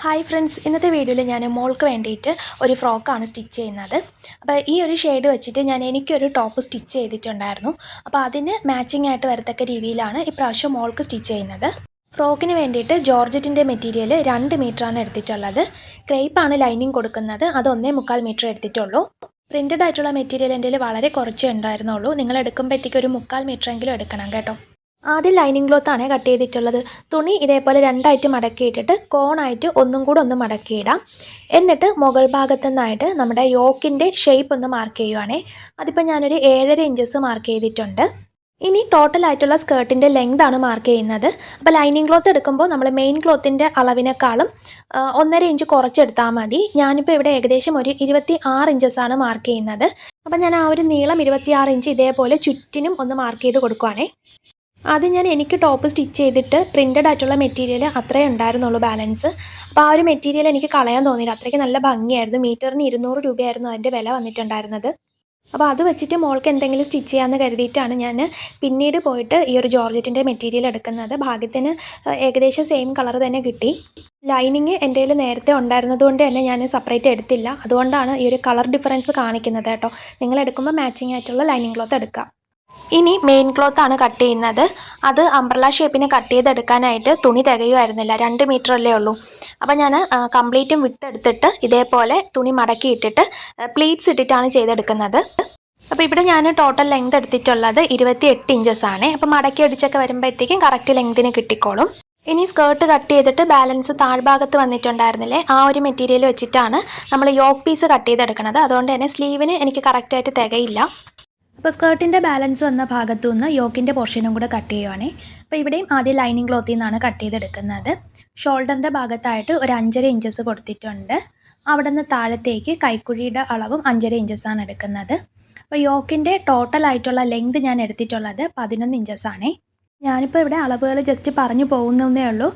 Hi friends, ഇന്നത്തെ വീഡിയോയിൽ ഞാൻ മോൾക്ക് വേണ്ടിയിട്ട് ഒരു ഫ്രോക്കാണ് സ്റ്റിച്ച് ചെയ്യുന്നത്. അപ്പോൾ ഈ ഒരു ഷെയ്ഡ് വെച്ചിട്ട് എനിക്കൊരു ടോപ്പ് സ്റ്റിച്ച് ചെയ്തിട്ടുണ്ടായിരുന്നു. അപ്പോൾ അതിന് മാച്ചിങ് ആയിട്ട് വരത്തക്ക രീതിയിലാണ് ഇപ്രാവശ്യം മോൾക്ക് സ്റ്റിച്ച് ചെയ്യുന്നത്. ഫ്രോക്കിന് വേണ്ടിയിട്ട് ജോർജറ്റിൻ്റെ മെറ്റീരിയൽ 2 മീറ്ററാണ് എടുത്തിട്ടുള്ളത്. ക്രേപ്പാണ് ലൈനിങ് കൊടുക്കുന്നത്, അത് 1.25 മീറ്റർ എടുത്തിട്ടുള്ളൂ. പ്രിൻറ്റഡ് ആയിട്ടുള്ള മെറ്റീരിയൽ എൻ്റെ വളരെ കുറച്ചേ ഉണ്ടായിരുന്നുള്ളൂ. നിങ്ങൾ എടുക്കുമ്പോഴത്തേക്ക് ഒരു 3/4 മീറ്ററെങ്കിലും എടുക്കണം കേട്ടോ. ആദ്യം ലൈനിങ് ക്ലോത്താണ് കട്ട് ചെയ്തിട്ടുള്ളത്. തുണി ഇതേപോലെ രണ്ടായിട്ട് മടക്കിയിട്ടിട്ട് കോണായിട്ട് ഒന്നും കൂടെ ഒന്ന് മടക്കിയിടാം. എന്നിട്ട് മുകൾ ഭാഗത്തു നിന്നായിട്ട് നമ്മുടെ യോക്കിൻ്റെ ഷേപ്പ് ഒന്ന് മാർക്ക് ചെയ്യുവാണേ. അതിപ്പോൾ ഞാനൊരു 7.5 ഇഞ്ചസ് മാർക്ക് ചെയ്തിട്ടുണ്ട്. ഇനി ടോട്ടലായിട്ടുള്ള സ്കേർട്ടിൻ്റെ ലെങ്ത് ആണ് മാർക്ക് ചെയ്യുന്നത്. അപ്പോൾ ലൈനിങ് ക്ലോത്ത് എടുക്കുമ്പോൾ നമ്മൾ മെയിൻ ക്ലോത്തിൻ്റെ അളവിനേക്കാളും 1.5 ഇഞ്ച് കുറച്ചെടുത്താൽ മതി. ഞാനിപ്പോൾ ഇവിടെ ഏകദേശം ഒരു 26 ഇഞ്ചസാണ് മാർക്ക് ചെയ്യുന്നത്. അപ്പോൾ ഞാൻ ആ ഒരു നീളം 26 ഇഞ്ച് ഇതേപോലെ ചുറ്റിനും ഒന്ന് മാർക്ക് ചെയ്ത് കൊടുക്കുവാണേ. ആദ്യം എനിക്ക് ടോപ്പ് സ്റ്റിച്ച് ചെയ്തിട്ട് പ്രിൻറ്റഡ് ആയിട്ടുള്ള മെറ്റീരിയൽ അത്രേ ഉണ്ടായിരുന്നുള്ളൂ ബാലൻസ്. അപ്പോൾ ആ ഒരു മെറ്റീരിയൽ എനിക്ക് കളയാൻ തോന്നിയില്ല. അത്രയ്ക്ക് നല്ല ഭംഗിയായിരുന്നു. മീറ്ററിന് 200 രൂപയായിരുന്നു അതിൻ്റെ വില വന്നിട്ടുണ്ടായിരുന്നത്. അപ്പോൾ അത് വെച്ചിട്ട് മോൾക്ക് എന്തെങ്കിലും സ്റ്റിച്ച് ചെയ്യാമെന്ന് കരുതിയിട്ടാണ് ഞാൻ പിന്നീട് പോയിട്ട് ഈ ഒരു ജോർജറ്റിൻ്റെ മെറ്റീരിയൽ എടുക്കുന്നത്. ഭാഗ്യത്തിന് ഏകദേശം സെയിം കളർ തന്നെ കിട്ടി. ലൈനിങ് എൻ്റെ കയ്യിൽ നേരത്തെ ഉണ്ടായിരുന്നതുകൊണ്ട് തന്നെ ഞാൻ സെപ്പറേറ്റ് എടുത്തില്ല. അതുകൊണ്ടാണ് ഈ ഒരു കളർ ഡിഫറൻസ് കാണിക്കുന്നത് കേട്ടോ. നിങ്ങൾ എടുക്കുമ്പോൾ മാച്ചിങ് ആയിട്ടുള്ള ലൈനിങ് ക്ലോത്ത് എടുക്കുക. ഇനി മെയിൻ ക്ലോത്ത് ആണ് കട്ട് ചെയ്യുന്നത്. അത് അംബ്രല ഷേപ്പിന് കട്ട് ചെയ്തെടുക്കാനായിട്ട് തുണി തികയുമായിരുന്നില്ല. 2 മീറ്റർ അല്ലേ ഉള്ളൂ. അപ്പോൾ ഞാൻ കംപ്ലീറ്റും എടുത്തിട്ട് ഇതേപോലെ തുണി മടക്കി ഇട്ടിട്ട് പ്ലീറ്റ്സ് ഇട്ടിട്ടാണ് ചെയ്തെടുക്കുന്നത്. അപ്പോൾ ഇവിടെ ഞാൻ ടോട്ടൽ ലെങ്ത് എടുത്തിട്ടുള്ളത് 28 ഇഞ്ചസാണ്. അപ്പോൾ മടക്കി അടിച്ചൊക്കെ വരുമ്പോഴത്തേക്കും കറക്റ്റ് ലെങ്തിന് കിട്ടിക്കോളും. ഇനി സ്കേർട്ട് കട്ട് ചെയ്തിട്ട് ബാലൻസ് താഴ്ഭാഗത്ത് വന്നിട്ടുണ്ടായിരുന്നില്ലേ, ആ ഒരു മെറ്റീരിയൽ വെച്ചിട്ടാണ് നമ്മൾ യോക്ക് പീസ് കട്ട് ചെയ്തെടുക്കുന്നത്. അതുകൊണ്ട് തന്നെ സ്ലീവിന് എനിക്ക് കറക്റ്റായിട്ട് തികയില്ല. അപ്പോൾ സ്കേർട്ടിൻ്റെ ബാലൻസ് വന്ന ഭാഗത്തു നിന്ന് യോക്കിൻ്റെ പോർഷനും കൂടെ കട്ട് ചെയ്യുവാണേ. അപ്പോൾ ഇവിടെയും ആദ്യം ലൈനിങ് ക്ലോത്തിൽ നിന്നാണ് കട്ട് ചെയ്തെടുക്കുന്നത്. ഷോൾഡറിൻ്റെ ഭാഗത്തായിട്ട് ഒരു 5.5 ഇഞ്ചസ് കൊടുത്തിട്ടുണ്ട്. അവിടെ നിന്ന് താഴത്തേക്ക് കൈക്കുഴിയുടെ അളവും 5.5 ഇഞ്ചസാണ് എടുക്കുന്നത്. അപ്പോൾ യോക്കിൻ്റെ ടോട്ടലായിട്ടുള്ള ലെങ്ത് ഞാൻ എടുത്തിട്ടുള്ളത് 11 ഇഞ്ചസാണേ. ഞാനിപ്പോൾ ഇവിടെ അളവുകൾ ജസ്റ്റ് പറഞ്ഞു പോകുന്നതേ ഉള്ളൂ.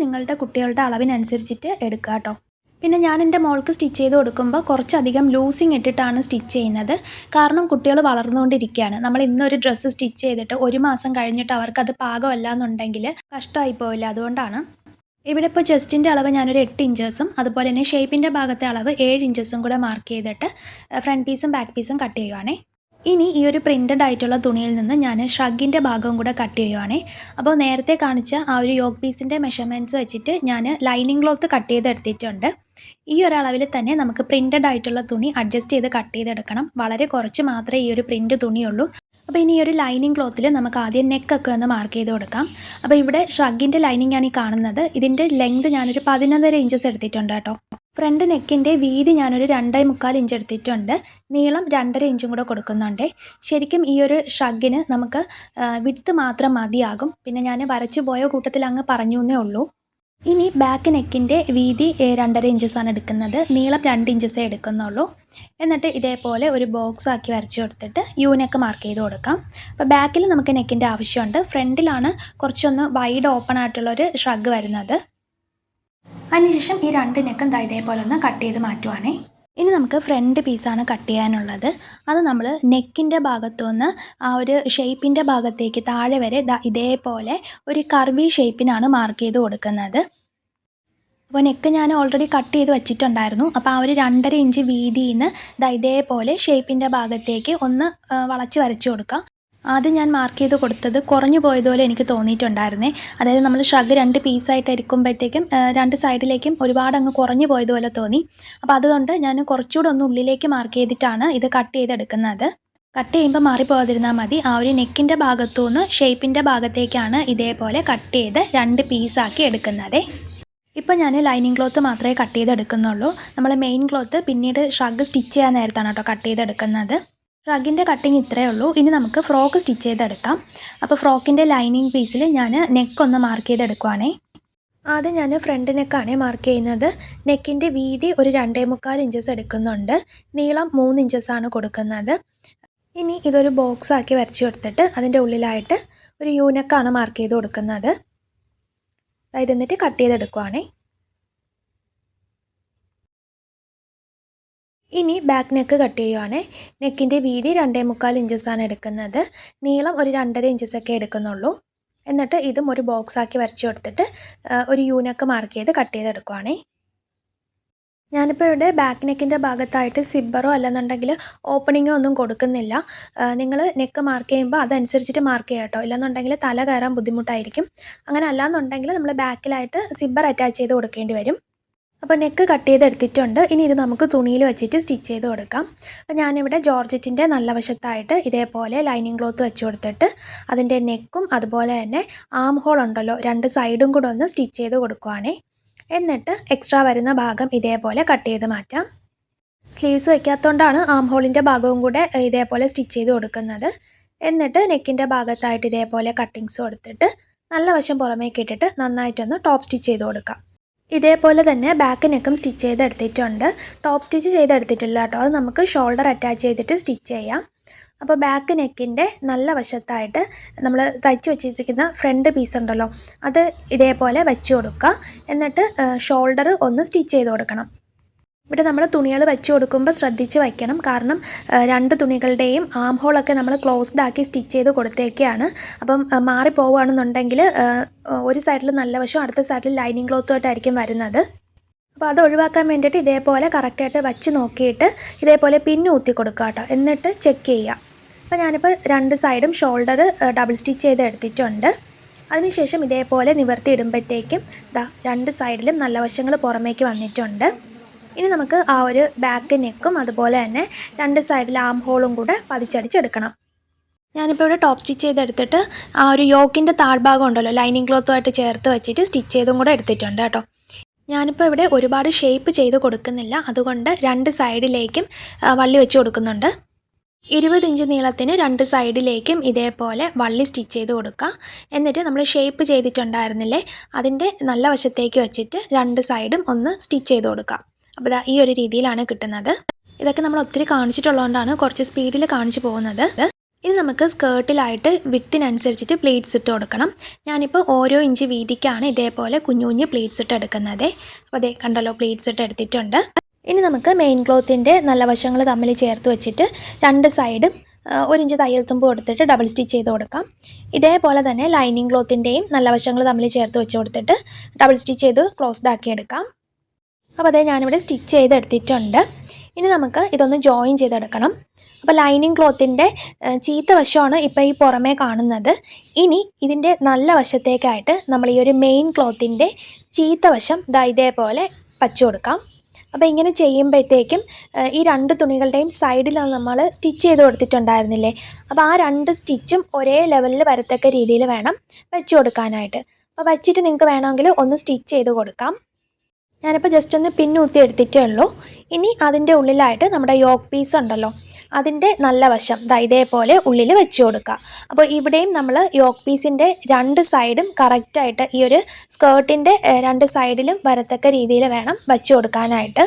നിങ്ങളുടെ കുട്ടികളുടെ അളവിനനുസരിച്ചിട്ട് എടുക്കുക കേട്ടോ. പിന്നെ ഞാൻ എൻ്റെ മോൾക്ക് സ്റ്റിച്ച് ചെയ്ത് കൊടുക്കുമ്പോൾ കുറച്ചധികം ലൂസിങ് ഇട്ടിട്ടാണ് സ്റ്റിച്ച് ചെയ്യുന്നത്. കാരണം കുട്ടികൾ വളർന്നുകൊണ്ടിരിക്കുകയാണ്. നമ്മൾ ഇന്നൊരു ഡ്രസ്സ് സ്റ്റിച്ച് ചെയ്തിട്ട് 1 മാസം കഴിഞ്ഞിട്ട് അവർക്കത് പാകമല്ല എന്നുണ്ടെങ്കിൽ കഷ്ടമായി പോവില്ല. അതുകൊണ്ടാണ് ഇവിടെ ഇപ്പോൾ ചെസ്റ്റിൻ്റെ അളവ് ഞാനൊരു 8 ഇഞ്ചസും അതുപോലെ തന്നെ ഷേപ്പിൻ്റെ ഭാഗത്തെ അളവ് 7 ഇഞ്ചസും കൂടെ മാർക്ക് ചെയ്തിട്ട് ഫ്രണ്ട് പീസും ബാക്ക് പീസും കട്ട് ചെയ്യുവാണേ. ഇനി ഈ ഒരു പ്രിൻറ്റഡ് ആയിട്ടുള്ള തുണിയിൽ നിന്ന് ഞാൻ ഷഗ്ഗിൻ്റെ ഭാഗവും കൂടെ കട്ട് ചെയ്യുവാണേ. അപ്പോൾ നേരത്തെ കാണിച്ച ആ ഒരു യോക്ക് പീസിൻ്റെ മെഷർമെൻറ്റ്സ് വെച്ചിട്ട് ഞാൻ ലൈനിങ് ക്ലോത്ത് കട്ട് ചെയ്തെടുത്തിട്ടുണ്ട്. ഈ ഒരു അളവിൽ തന്നെ നമുക്ക് പ്രിൻറ്റഡ് ആയിട്ടുള്ള തുണി അഡ്ജസ്റ്റ് ചെയ്ത് കട്ട് ചെയ്തെടുക്കണം. വളരെ കുറച്ച് മാത്രമേ ഈ ഒരു പ്രിൻറ്റ് തുണിയുള്ളൂ. അപ്പോൾ ഇനി ഈ ഒരു ലൈനിങ് ക്ലോത്തിൽ നമുക്ക് ആദ്യം നെക്കൊക്കെ ഒന്ന് മാർക്ക് ചെയ്ത് കൊടുക്കാം. അപ്പോൾ ഇവിടെ ഷഗ്ഗിൻ്റെ ലൈനിങ് ആണ് ഈ കാണുന്നത്. ഇതിൻ്റെ ലെങ്ത് ഞാനൊരു 11.5 ഇഞ്ചസ് എടുത്തിട്ടുണ്ട് കേട്ടോ. ഫ്രണ്ട് നെക്കിൻ്റെ വീതി ഞാനൊരു 2.25 ഇഞ്ച് എടുത്തിട്ടുണ്ട്. നീളം 2.5 ഇഞ്ചും കൂടെ കൊടുക്കുന്നുണ്ട്. ശരിക്കും ഈ ഒരു ഷഗ്ഗിന് നമുക്ക് വിഡ്ത്ത് മാത്രം മതിയാകും. പിന്നെ ഞാൻ വരച്ചു പോയ കൂട്ടത്തിൽ അങ്ങ് പറഞ്ഞു എന്നേ ഉള്ളൂ. ഇനി ബാക്ക് നെക്കിൻ്റെ വീതി 2.5 ഇഞ്ചസാണ് എടുക്കുന്നത്. നീളം 2 ഇഞ്ചസേ എടുക്കുന്നുള്ളൂ. എന്നിട്ട് ഇതേപോലെ ഒരു ബോക്സ് ആക്കി വരച്ചു കൊടുത്തിട്ട് നെക്ക് മാർക്ക് ചെയ്ത് കൊടുക്കാം. അപ്പോൾ ബാക്കിൽ നമുക്ക് നെക്കിൻ്റെ ആവശ്യമുണ്ട്. ഫ്രണ്ടിലാണ് കുറച്ചൊന്ന് വൈഡ് ഓപ്പൺ ആയിട്ടുള്ളൊരു ഷഗ് വരുന്നത്. അതിനുശേഷം ഈ 2 നെക്കും ഇതേപോലെ ഒന്ന് കട്ട് ചെയ്ത് മാറ്റുവാണേ. ഇനി നമുക്ക് ഫ്രണ്ട് പീസാണ് കട്ട് ചെയ്യാനുള്ളത്. അത് നമ്മൾ നെക്കിൻ്റെ ഭാഗത്തുനിന്ന് ആ ഒരു ഷേപ്പിൻ്റെ ഭാഗത്തേക്ക് താഴെ വരെ ഇതേപോലെ ഒരു കർവി ഷേപ്പിനാണ് മാർക്ക് ചെയ്ത് കൊടുക്കുന്നത്. അപ്പോൾ നെക്ക് ഞാൻ ഓൾറെഡി കട്ട് ചെയ്ത് വെച്ചിട്ടുണ്ടായിരുന്നു. അപ്പോൾ ആ ഒരു 2.5 ഇഞ്ച് വീതിയിൽ നിന്ന് ഇതേപോലെ ഷേപ്പിൻ്റെ ഭാഗത്തേക്ക് ഒന്ന് വളച്ച് വരച്ചു കൊടുക്കാം. ആദ്യം ഞാൻ മാർക്ക് ചെയ്ത് കൊടുത്തത് കുറഞ്ഞു പോയതുപോലെ എനിക്ക് തോന്നിയിട്ടുണ്ടായിരുന്നേ. അതായത് നമ്മൾ ഷഗ് 2 പീസായിട്ട് ഇരിക്കുമ്പോഴത്തേക്കും 2 സൈഡിലേക്കും ഒരുപാട് അങ്ങ് കുറഞ്ഞു പോയതുപോലെ തോന്നി. അപ്പോൾ അതുകൊണ്ട് ഞാൻ കുറച്ചുകൂടെ ഒന്ന് ഉള്ളിലേക്ക് മാർക്ക് ചെയ്തിട്ടാണ് ഇത് കട്ട് ചെയ്തെടുക്കുന്നത്. കട്ട് ചെയ്യുമ്പോൾ മാറിപ്പോകാതിരുന്നാൽ മതി. ആ ഒരു നെക്കിൻ്റെ ഭാഗത്തു നിന്ന് ഷേപ്പിൻ്റെ ഭാഗത്തേക്കാണ് ഇതേപോലെ കട്ട് ചെയ്ത് 2 പീസാക്കി എടുക്കുന്നത്. ഇപ്പോൾ ഞാൻ ലൈനിങ് ക്ലോത്ത് മാത്രമേ കട്ട് ചെയ്തെടുക്കുന്നുള്ളൂ. നമ്മൾ മെയിൻ ക്ലോത്ത് പിന്നീട് ഷഗ് സ്റ്റിച്ച് ചെയ്യാൻ നേരത്താണ് കേട്ടോ കട്ട് ചെയ്തെടുക്കുന്നത്. ഷഗ്ഗിൻ്റെ കട്ടിങ് ഇത്രയേ ഉള്ളൂ. ഇനി നമുക്ക് ഫ്രോക്ക് സ്റ്റിച്ച് ചെയ്തെടുക്കാം. അപ്പോൾ ഫ്രോക്കിൻ്റെ ലൈനിങ് പീസിൽ ഞാൻ നെക്കൊന്ന് മാർക്ക് ചെയ്തെടുക്കുവാണേ. ആദ്യം ഞാൻ ഫ്രണ്ട് നെക്കാണ് മാർക്ക് ചെയ്യുന്നത്. നെക്കിൻ്റെ വീതി ഒരു 2.25 ഇഞ്ചസ് എടുക്കുന്നുണ്ട്. നീളം 3 ഇഞ്ചസാണ് കൊടുക്കുന്നത്. ഇനി ഇതൊരു ബോക്സ് ആക്കി വരച്ചു കൊടുത്തിട്ട് അതിൻ്റെ ഉള്ളിലായിട്ട് ഒരു നെക്കാണ് മാർക്ക് ചെയ്ത് കൊടുക്കുന്നത്. അതായത് എന്നിട്ട് കട്ട് ചെയ്തെടുക്കുവാണേ. ഇനി ബാക്ക് നെക്ക് കട്ട് ചെയ്യുവാണ്. നെക്കിൻ്റെ വീതി 2.25 ഇഞ്ചസാണ് എടുക്കുന്നത്. നീളം ഒരു 2.5 ഇഞ്ചസൊക്കെ എടുക്കുന്നുള്ളൂ. എന്നിട്ട് ഇതും ഒരു ബോക്സ് ആക്കി വരച്ചു കൊടുത്തിട്ട് ഒരു നെക്ക് മാർക്ക് ചെയ്ത് കട്ട് ചെയ്തെടുക്കുവാണേ. ഞാനിപ്പോൾ ഇവിടെ ബാക്ക് നെക്കിൻ്റെ ഭാഗത്തായിട്ട് സിബ്ബറോ അല്ലെന്നുണ്ടെങ്കിൽ ഓപ്പണിങ്ങോ ഒന്നും കൊടുക്കുന്നില്ല. നിങ്ങൾ നെക്ക് മാർക്ക് ചെയ്യുമ്പോൾ അതനുസരിച്ചിട്ട് മാർക്ക് ചെയ്യുക കേട്ടോ. ഇല്ലെന്നുണ്ടെങ്കിൽ തല കയറാൻ ബുദ്ധിമുട്ടായിരിക്കും. അങ്ങനെ അല്ലാന്നുണ്ടെങ്കിൽ നമ്മൾ ബാക്കിലായിട്ട് സിബ്ബർ അറ്റാച്ച് ചെയ്ത് കൊടുക്കേണ്ടി വരും. അപ്പോൾ നെക്ക് കട്ട് ചെയ്തെടുത്തിട്ടുണ്ട്. ഇനി ഇത് നമുക്ക് തുണിയിൽ വെച്ചിട്ട് സ്റ്റിച്ച് ചെയ്ത് കൊടുക്കാം. അപ്പോൾ ഞാനിവിടെ ജോർജറ്റിൻ്റെ നല്ല വശത്തായിട്ട് ഇതേപോലെ ലൈനിങ് ക്ലോത്ത് വെച്ച് കൊടുത്തിട്ട് അതിൻ്റെ നെക്കും അതുപോലെ തന്നെ ആം ഹോൾ ഉണ്ടല്ലോ, രണ്ട് സൈഡും കൂടെ ഒന്ന് സ്റ്റിച്ച് ചെയ്ത് കൊടുക്കുവാണേ. എന്നിട്ട് എക്സ്ട്രാ വരുന്ന ഭാഗം ഇതേപോലെ കട്ട് ചെയ്ത് മാറ്റാം. സ്ലീവ്സ് വയ്ക്കാത്തതുകൊണ്ടാണ് ആം ഹോളിൻ്റെ ഭാഗവും കൂടെ ഇതേപോലെ സ്റ്റിച്ച് ചെയ്ത് കൊടുക്കുന്നത്. എന്നിട്ട് നെക്കിൻ്റെ ഭാഗത്തായിട്ട് ഇതേപോലെ കട്ടിങ്സ് കൊടുത്തിട്ട് നല്ല വശം പുറമേക്ക് ഇട്ടിട്ട് നന്നായിട്ടൊന്ന് ടോപ്പ് സ്റ്റിച്ച് ചെയ്ത് കൊടുക്കാം. ഇതേപോലെ തന്നെ ബാക്ക് നെക്കും സ്റ്റിച്ച് ചെയ്തെടുത്തിട്ടുണ്ട്. ടോപ്പ് സ്റ്റിച്ച് ചെയ്തെടുത്തിട്ടില്ല കേട്ടോ, അത് നമുക്ക് ഷോൾഡർ അറ്റാച്ച് ചെയ്തിട്ട് സ്റ്റിച്ച് ചെയ്യാം. അപ്പോൾ ബാക്ക് നെക്കിൻ്റെ നല്ല വശത്തായിട്ട് നമ്മൾ തയ്ച്ച് വെച്ചിരിക്കുന്ന ഫ്രണ്ട് പീസ് ഉണ്ടല്ലോ, അത് ഇതേപോലെ വെച്ച് കൊടുക്കുക. എന്നിട്ട് ഷോൾഡർ ഒന്ന് സ്റ്റിച്ച് ചെയ്ത് കൊടുക്കണം. ഇവിടെ നമ്മൾ തുണികൾ വെച്ച് കൊടുക്കുമ്പോൾ ശ്രദ്ധിച്ച് വയ്ക്കണം. കാരണം രണ്ട് തുണികളുടെയും ആം ഹോളൊക്കെ നമ്മൾ ക്ലോസ്ഡ് ആക്കി സ്റ്റിച്ച് ചെയ്ത് കൊടുത്തേക്കാണ്. അപ്പം മാറിപ്പോവുകയാണെന്നുണ്ടെങ്കിൽ ഒരു സൈഡിൽ നല്ല വശം അടുത്ത സൈഡിൽ ലൈനിങ് ക്ലോത്തുമായിട്ടായിരിക്കും വരുന്നത്. അപ്പോൾ അത് ഒഴിവാക്കാൻ വേണ്ടിയിട്ട് ഇതേപോലെ കറക്റ്റായിട്ട് വച്ച് നോക്കിയിട്ട് ഇതേപോലെ പിന്ന് ഊത്തി കൊടുക്കുക കേട്ടോ. എന്നിട്ട് ചെക്ക് ചെയ്യുക. അപ്പോൾ ഞാനിപ്പോൾ രണ്ട് സൈഡും ഷോൾഡർ ഡബിൾ സ്റ്റിച്ച് ചെയ്ത് എടുത്തിട്ടുണ്ട്. അതിനുശേഷം ഇതേപോലെ നിവർത്തി ഇടുമ്പോഴത്തേക്കും രണ്ട് സൈഡിലും നല്ല വശങ്ങൾ പുറമേക്ക് വന്നിട്ടുണ്ട്. ഇനി നമുക്ക് ആ ഒരു ബാക്ക് നെക്കും അതുപോലെ തന്നെ രണ്ട് സൈഡിൽ ആം ഹോളും കൂടെ പതിച്ചടിച്ചെടുക്കണം. ഞാനിപ്പോൾ ഇവിടെ ടോപ്പ് സ്റ്റിച്ച് ചെയ്തെടുത്തിട്ട് ആ ഒരു യോക്കിൻ്റെ താഴ്ഭാഗം ഉണ്ടല്ലോ, ലൈനിങ് ക്ലോത്തുമായിട്ട് ചേർത്ത് വെച്ചിട്ട് സ്റ്റിച്ച് ചെയ്തും കൂടെ എടുത്തിട്ടുണ്ട് കേട്ടോ. ഞാനിപ്പോൾ ഇവിടെ ഒരുപാട് ഷേപ്പ് ചെയ്ത് കൊടുക്കുന്നില്ല, അതുകൊണ്ട് രണ്ട് സൈഡിലേക്കും വള്ളി വെച്ച് കൊടുക്കുന്നുണ്ട്. 20 ഇഞ്ച് നീളത്തിന് രണ്ട് സൈഡിലേക്കും ഇതേപോലെ വള്ളി സ്റ്റിച്ച് ചെയ്ത് കൊടുക്കുക. എന്നിട്ട് നമ്മൾ ഷേപ്പ് ചെയ്തിട്ടുണ്ടായിരുന്നില്ലേ, അതിൻ്റെ നല്ല വശത്തേക്ക് വെച്ചിട്ട് രണ്ട് സൈഡും ഒന്ന് സ്റ്റിച്ച് ചെയ്ത് കൊടുക്കുക. അപ്പോൾ ഈ ഒരു രീതിയിലാണ് കിട്ടുന്നത്. ഇതൊക്കെ നമ്മൾ ഒത്തിരി കാണിച്ചിട്ടുള്ളതുകൊണ്ടാണ് കുറച്ച് സ്പീഡിൽ കാണിച്ചു പോകുന്നത്. ഇനി നമുക്ക് സ്കേർട്ടിലായിട്ട് വിഡ്ത്തിനനുസരിച്ചിട്ട് പ്ലീറ്റ്സ് ഇട്ട് കൊടുക്കണം. ഞാനിപ്പോൾ ഓരോ ഇഞ്ച് വീതിക്കാണ് ഇതേപോലെ കുഞ്ഞു കുഞ്ഞ് പ്ലീറ്റ്സ് ഇട്ട് എടുക്കുന്നത്. അപ്പോൾ അതേ കണ്ടല്ലോ, പ്ലീറ്റ്സ് ഇട്ട് എടുത്തിട്ടുണ്ട്. ഇനി നമുക്ക് മെയിൻ ക്ലോത്തിൻ്റെ നല്ല വശങ്ങൾ തമ്മിൽ ചേർത്ത് വെച്ചിട്ട് രണ്ട് സൈഡും 1 ഇഞ്ച് തയ്യൽ തുമ്പ് കൊടുത്തിട്ട് ഡബിൾ സ്റ്റിച്ച് ചെയ്ത് കൊടുക്കാം. ഇതേപോലെ തന്നെ ലൈനിങ് ക്ലോത്തിൻ്റെയും നല്ല വശങ്ങൾ തമ്മിൽ ചേർത്ത് വെച്ച് കൊടുത്തിട്ട് ഡബിൾ സ്റ്റിച്ച് ചെയ്ത് ക്ലോസ്ഡ് ആക്കി എടുക്കാം. അപ്പോൾ അതേ ഞാനിവിടെ സ്റ്റിച്ച് ചെയ്തെടുത്തിട്ടുണ്ട്. ഇനി നമുക്ക് ഇതൊന്ന് ജോയിൻ ചെയ്തെടുക്കണം. അപ്പോൾ ലൈനിങ് ക്ലോത്തിൻ്റെ ചീത്ത വശമാണ് ഇപ്പോൾ ഈ പുറമേ കാണുന്നത്. ഇനി ഇതിൻ്റെ നല്ല വശത്തേക്കായിട്ട് നമ്മൾ ഈ ഒരു മെയിൻ ക്ലോത്തിൻ്റെ ചീത്ത വശം ഇതേപോലെ വച്ചു കൊടുക്കാം. അപ്പോൾ ഇങ്ങനെ ചെയ്യുമ്പോഴത്തേക്കും ഈ രണ്ട് തുണികളുടെയും സൈഡിലാണ് നമ്മൾ സ്റ്റിച്ച് ചെയ്ത് കൊടുത്തിട്ടുണ്ടായിരുന്നില്ലേ, അപ്പോൾ ആ രണ്ട് സ്റ്റിച്ചും ഒരേ ലെവലിൽ വരത്തക്ക രീതിയിൽ വേണം വെച്ച് കൊടുക്കാനായിട്ട്. അപ്പോൾ വച്ചിട്ട് നിങ്ങൾക്ക് വേണമെങ്കിൽ ഒന്ന് സ്റ്റിച്ച് ചെയ്ത് കൊടുക്കാം. ഞാനിപ്പോൾ ജസ്റ്റ് ഒന്ന് പിന്നൂത്തി എടുത്തിട്ടേ ഉള്ളൂ. ഇനി അതിൻ്റെ ഉള്ളിലായിട്ട് നമ്മുടെ യോക്ക് പീസ് ഉണ്ടല്ലോ, അതിൻ്റെ നല്ല വശം ഇതേപോലെ ഉള്ളിൽ വെച്ച് കൊടുക്കുക. അപ്പോൾ ഇവിടെയും നമ്മൾ യോക്ക് പീസിൻ്റെ രണ്ട് സൈഡും കറക്റ്റായിട്ട് ഈ ഒരു സ്കേർട്ടിൻ്റെ രണ്ട് സൈഡിലും വരത്തക്ക രീതിയിൽ വേണം വെച്ച് കൊടുക്കാനായിട്ട്.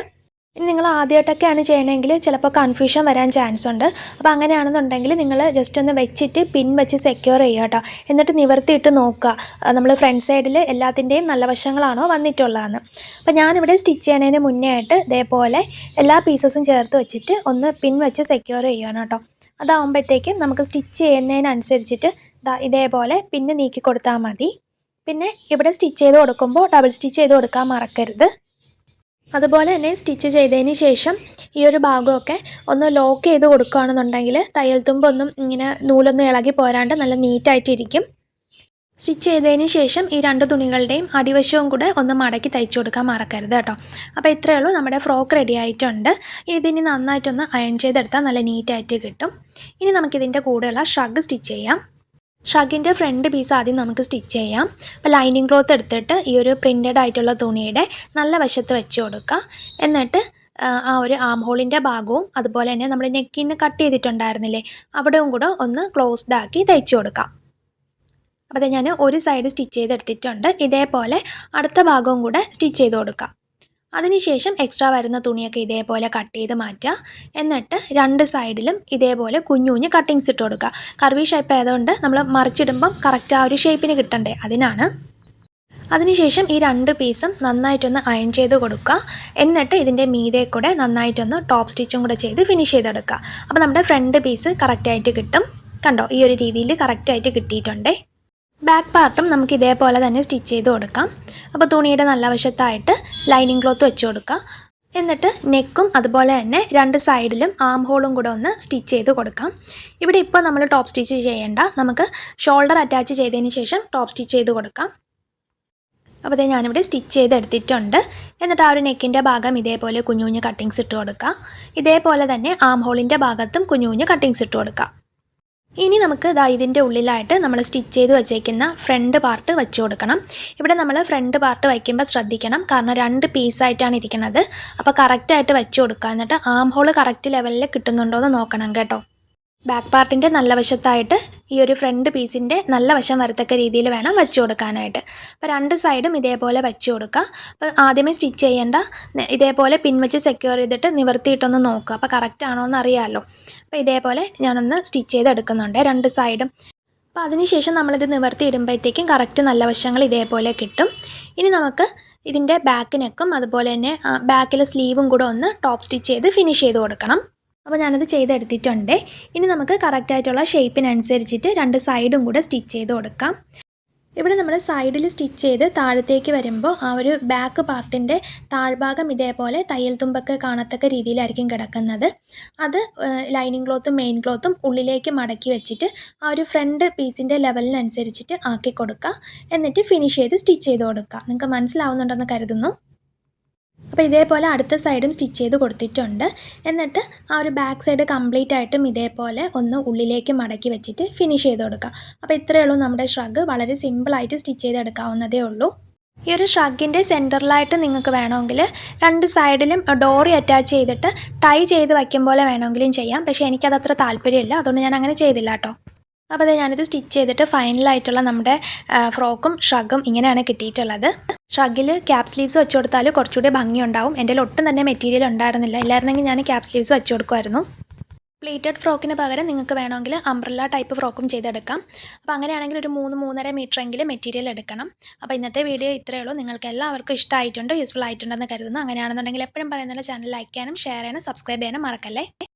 ഇനി നിങ്ങൾ ആദ്യമായിട്ടൊക്കെയാണ് ചെയ്യണമെങ്കിൽ ചിലപ്പോൾ കൺഫ്യൂഷൻ വരാൻ ചാൻസ് ഉണ്ട്. അപ്പോൾ അങ്ങനെയാണെന്നുണ്ടെങ്കിൽ നിങ്ങൾ ജസ്റ്റ് ഒന്ന് വെച്ചിട്ട് പിൻ വെച്ച് സെക്യൂർ ചെയ്യുക കേട്ടോ. എന്നിട്ട് നിവർത്തിയിട്ട് നോക്കുക നമ്മൾ ഫ്രണ്ട് സൈഡിൽ എല്ലാത്തിൻ്റെയും നല്ല വശങ്ങളാണോ വന്നിട്ടുള്ളതെന്ന്. അപ്പോൾ ഞാനിവിടെ സ്റ്റിച്ച് ചെയ്യണതിന് മുന്നേ ആയിട്ട് ഇതേപോലെ എല്ലാ പീസസും ചേർത്ത് വെച്ചിട്ട് ഒന്ന് പിൻ വെച്ച് സെക്യൂർ ചെയ്യണം കേട്ടോ. അതാവുമ്പോഴത്തേക്കും നമുക്ക് സ്റ്റിച്ച് ചെയ്യുന്നതിനനുസരിച്ചിട്ട് ഇതേപോലെ പിന്നെ നീക്കി കൊടുത്താൽ മതി. പിന്നെ ഇവിടെ സ്റ്റിച്ച് ചെയ്ത് കൊടുക്കുമ്പോൾ ഡബിൾ സ്റ്റിച്ച് ചെയ്ത് കൊടുക്കാൻ മറക്കരുത്. അതുപോലെ തന്നെ സ്റ്റിച്ച് ചെയ്തതിന് ശേഷം ഈ ഒരു ഭാഗമൊക്കെ ഒന്ന് ലോക്ക് ചെയ്ത് കൊടുക്കുകയാണെന്നുണ്ടെങ്കിൽ തയ്യൽ തുമ്പൊന്നും ഇങ്ങനെ നൂലൊന്നും ഇളകി പോരാണ്ട് നല്ല നീറ്റായിട്ടിരിക്കും. സ്റ്റിച്ച് ചെയ്തതിന് ശേഷം ഈ രണ്ട് തുണികളുടെയും അടിവശവും കൂടെ ഒന്ന് മടക്കി തയ്ച്ചു കൊടുക്കാൻ മറക്കരുത് കേട്ടോ. അപ്പോൾ ഇത്രയേ ഉള്ളൂ, നമ്മുടെ ഫ്രോക്ക് റെഡി ആയിട്ടുണ്ട്. ഇതിനി നന്നായിട്ടൊന്ന് അയൺ ചെയ്തെടുത്താൽ നല്ല നീറ്റായിട്ട് കിട്ടും. ഇനി നമുക്കിതിൻ്റെ കൂടെയുള്ള ഷ്രഗ് സ്റ്റിച്ച് ചെയ്യാം. ഷ്രഗിൻ്റെ ഫ്രണ്ട് പീസ് ആദ്യം നമുക്ക് സ്റ്റിച്ച് ചെയ്യാം. അപ്പോൾ ലൈനിങ് ക്ലോത്ത് എടുത്തിട്ട് ഈ ഒരു പ്രിൻറ്റഡ് ആയിട്ടുള്ള തുണിയുടെ നല്ല വശത്ത് വെച്ച് കൊടുക്കുക. എന്നിട്ട് ആ ഒരു ആം ഹോളിൻ്റെ ഭാഗവും അതുപോലെ തന്നെ നമ്മൾ നെക്കിന് കട്ട് ചെയ്തിട്ടുണ്ടായിരുന്നില്ലേ, അവിടെയും കൂടെ ഒന്ന് ക്ലോസ്ഡ് ആക്കി തയ്ച്ചു കൊടുക്കാം. അപ്പോൾ ഞാൻ ഒരു സൈഡ് സ്റ്റിച്ച് ചെയ്തെടുത്തിട്ടുണ്ട്. ഇതേപോലെ അടുത്ത ഭാഗവും കൂടെ സ്റ്റിച്ച് ചെയ്ത് കൊടുക്കാം. അതിനുശേഷം എക്സ്ട്രാ വരുന്ന തുണിയൊക്കെ ഇതേപോലെ കട്ട് ചെയ്ത് മാറ്റുക. എന്നിട്ട് രണ്ട് സൈഡിലും ഇതേപോലെ കുഞ്ഞു കുഞ്ഞ് കട്ടിങ്സ് ഇട്ട് കൊടുക്കുക. കർവി ഷേപ്പ് ആയതുകൊണ്ട് നമ്മൾ മറിച്ചിടുമ്പം കറക്റ്റ് ആ ഒരു ഷേപ്പിന് കിട്ടണ്ടേ, അതിനാണ്. അതിനുശേഷം ഈ രണ്ട് പീസും നന്നായിട്ടൊന്ന് അയൺ ചെയ്ത് കൊടുക്കുക. എന്നിട്ട് ഇതിൻ്റെ മീതെ കൂടെ നന്നായിട്ടൊന്ന് ടോപ്പ് സ്റ്റിച്ചും കൂടെ ചെയ്ത് ഫിനിഷ് ചെയ്തെടുക്കുക. അപ്പോൾ നമ്മുടെ ഫ്രണ്ട് പീസ് കറക്റ്റായിട്ട് കിട്ടും. കണ്ടോ, ഈ ഒരു രീതിയിൽ കറക്റ്റായിട്ട് കിട്ടിയിട്ടുണ്ടേ. ബാക്ക് പാർട്ടും നമുക്ക് ഇതേപോലെ തന്നെ സ്റ്റിച്ച് ചെയ്ത് കൊടുക്കാം. അപ്പോൾ തുണിയുടെ നല്ല വശത്തായിട്ട് ലൈനിങ് ക്ലോത്ത് വെച്ച് കൊടുക്കുക. എന്നിട്ട് നെക്കും അതുപോലെ തന്നെ 2 സൈഡിലും ആം ഹോളും കൂടെ ഒന്ന് സ്റ്റിച്ച് ചെയ്ത് കൊടുക്കാം. ഇവിടെ ഇപ്പോൾ നമ്മൾ ടോപ്പ് സ്റ്റിച്ച് ചെയ്യേണ്ട, നമുക്ക് ഷോൾഡർ അറ്റാച്ച് ചെയ്തതിന് ശേഷം ടോപ്പ് സ്റ്റിച്ച് ചെയ്ത് കൊടുക്കാം. അപ്പോൾ അതേ ഞാനിവിടെ സ്റ്റിച്ച് ചെയ്തെടുത്തിട്ടുണ്ട്. എന്നിട്ട് ആ ഒരു നെക്കിൻ്റെ ഭാഗം ഇതേപോലെ കുഞ്ഞു കുഞ്ഞു കട്ടിങ്സ് ഇട്ട് കൊടുക്കുക. ഇതേപോലെ തന്നെ ആം ഹോളിൻ്റെ ഭാഗത്തും കുഞ്ഞു കുഞ്ഞു കട്ടിങ്സ് ഇട്ട് കൊടുക്കുക. ഇനി നമുക്ക് ഇതിൻ്റെ ഉള്ളിലായിട്ട് നമ്മൾ സ്റ്റിച്ച് ചെയ്ത് വെച്ചേക്കുന്ന ഫ്രണ്ട് പാർട്ട് വെച്ച് കൊടുക്കണം. ഇവിടെ നമ്മൾ ഫ്രണ്ട് പാർട്ട് വയ്ക്കുമ്പോൾ ശ്രദ്ധിക്കണം, കാരണം 2 പീസായിട്ടാണ് ഇരിക്കുന്നത്. അപ്പോൾ കറക്റ്റായിട്ട് വെച്ച് കൊടുക്കുക. എന്നിട്ട് ആം ഹോൾ കറക്റ്റ് ലെവലിൽ കിട്ടുന്നുണ്ടോ എന്ന് നോക്കണം കേട്ടോ. ബാക്ക് പാർട്ടിൻ്റെ നല്ല വശത്തായിട്ട് ഈ ഒരു ഫ്രണ്ട് പീസിൻ്റെ നല്ല വശം വരത്തക്ക രീതിയിൽ വേണം വെച്ച് കൊടുക്കാനായിട്ട്. അപ്പോൾ 2 സൈഡും ഇതേപോലെ വെച്ച് കൊടുക്കുക. അപ്പോൾ ആദ്യമേ സ്റ്റിച്ച് ചെയ്യേണ്ട, ഇതേപോലെ പിൻവെച്ച് സെക്യൂർ ചെയ്തിട്ട് നിവർത്തിയിട്ടൊന്ന് നോക്കുക, അപ്പോൾ കറക്റ്റ് ആണോ എന്ന് അറിയാമല്ലോ. അപ്പോൾ ഇതേപോലെ ഞാനൊന്ന് സ്റ്റിച്ച് ചെയ്തെടുക്കുന്നുണ്ട് 2 സൈഡും. അപ്പോൾ അതിനുശേഷം നമ്മളിത് നിവർത്തി ഇടുമ്പോഴത്തേക്കും കറക്റ്റ് നല്ല വശങ്ങൾ ഇതേപോലെ കിട്ടും. ഇനി നമുക്ക് ഇതിൻ്റെ ബാക്ക് നെക്കും അതുപോലെ തന്നെ ബാക്കിലെ സ്ലീവും കൂടെ ഒന്ന് ടോപ്പ് സ്റ്റിച്ച് ചെയ്ത് ഫിനിഷ് ചെയ്ത് കൊടുക്കണം. അപ്പോൾ ഞാനത് ചെയ്തെടുത്തിട്ടുണ്ട്. ഇനി നമുക്ക് കറക്റ്റായിട്ടുള്ള ഷേപ്പിനനുസരിച്ചിട്ട് 2 സൈഡും കൂടെ സ്റ്റിച്ച് ചെയ്ത് കൊടുക്കാം. ഇവിടെ നമ്മൾ സൈഡിൽ സ്റ്റിച്ച് ചെയ്ത് താഴത്തേക്ക് വരുമ്പോൾ ആ ഒരു ബാക്ക് പാർട്ടിൻ്റെ താഴ്ഭാഗം ഇതേപോലെ തയ്യൽ തുമ്പൊക്കെ കാണത്തക്ക രീതിയിലായിരിക്കും കിടക്കുന്നത്. അത് ലൈനിങ് ക്ലോത്തും മെയിൻ ക്ലോത്തും ഉള്ളിലേക്ക് മടക്കി വെച്ചിട്ട് ആ ഒരു ഫ്രണ്ട് പീസിൻ്റെ ലെവലിനനുസരിച്ചിട്ട് ആക്കി കൊടുക്കുക. എന്നിട്ട് ഫിനിഷ് ചെയ്ത് സ്റ്റിച്ച് ചെയ്ത് കൊടുക്കുക. നിങ്ങൾക്ക് മനസ്സിലാവുന്നുണ്ടെന്ന് കരുതുന്നു. അപ്പോൾ ഇതേപോലെ അടുത്ത സൈഡും സ്റ്റിച്ച് ചെയ്ത് കൊടുത്തിട്ടുണ്ട്. എന്നിട്ട് ആ ഒരു ബാക്ക് സൈഡ് കംപ്ലീറ്റ് ആയിട്ടും ഇതേപോലെ ഒന്ന് ഉള്ളിലേക്ക് മടക്കി വെച്ചിട്ട് ഫിനിഷ് ചെയ്ത് കൊടുക്കുക. അപ്പോൾ ഇത്രയേ ഉള്ളൂ നമ്മുടെ ഷ്രഗ്. വളരെ സിമ്പിളായിട്ട് സ്റ്റിച്ച് ചെയ്തെടുക്കാവുന്നതേ ഉള്ളൂ. ഈ ഒരു ഷ്രഗിൻ്റെ സെൻറ്ററിലായിട്ട് നിങ്ങൾക്ക് വേണമെങ്കിൽ 2 സൈഡിലും ഡോറി അറ്റാച്ച് ചെയ്തിട്ട് ടൈ ചെയ്ത് വയ്ക്കും പോലെ വേണമെങ്കിലും ചെയ്യാം. പക്ഷേ എനിക്കതത്ര താല്പര്യമില്ല, അതുകൊണ്ട് ഞാൻ അങ്ങനെ ചെയ്തില്ല കേട്ടോ. അപ്പോൾ അതെ ഞാനിത് സ്റ്റിച്ച് ചെയ്തിട്ട് ഫൈനലായിട്ടുള്ള നമ്മുടെ ഫ്രോക്കും ഷ്രഗും ഇങ്ങനെയാണ് കിട്ടിയിട്ടുള്ളത്. ഷ്രഗിൽ ക്യാപ് സ്ലീവ്സ് വെച്ച് കൊടുത്താൽ കുറച്ചുകൂടി ഭംഗിയുണ്ടാവും. എൻ്റെ ഒട്ടും തന്നെ മെറ്റീരിയൽ ഉണ്ടായിരുന്നില്ല, ഇല്ലായിരുന്നെങ്കിൽ ഞാൻ ക്യാപ് സ്ലീവ്സ് വെച്ച് കൊടുക്കുമായിരുന്നു. പ്ലേറ്റഡ് ഫ്രോക്കിന് പകരം നിങ്ങൾക്ക് വേണമെങ്കിൽ അംബ്രല്ല ടൈപ്പ് ഫ്രോക്കും ചെയ്തെടുക്കാം. അപ്പോൾ അങ്ങനെയാണെങ്കിൽ ഒരു 3-3.5 മീറ്ററെങ്കിലും മെറ്റീരിയൽ എടുക്കണം. അപ്പോൾ ഇന്നത്തെ വീഡിയോ ഇത്രയേ ഉള്ളൂ. നിങ്ങൾക്ക് എല്ലാവർക്കും ഇഷ്ടമായിട്ടുണ്ട്, യൂസ്ഫുൾ ആയിട്ടുണ്ടെന്ന് കരുതുന്നു. അങ്ങനെയാണെന്നുണ്ടെങ്കിൽ എപ്പോഴും പറയുന്ന ചാനൽ ലൈക്ക് ചെയ്യാനും ഷെയർ ചെയ്യാനും സബ്സ്ക്രൈബ് ചെയ്യാനും മറക്കല്ലേ.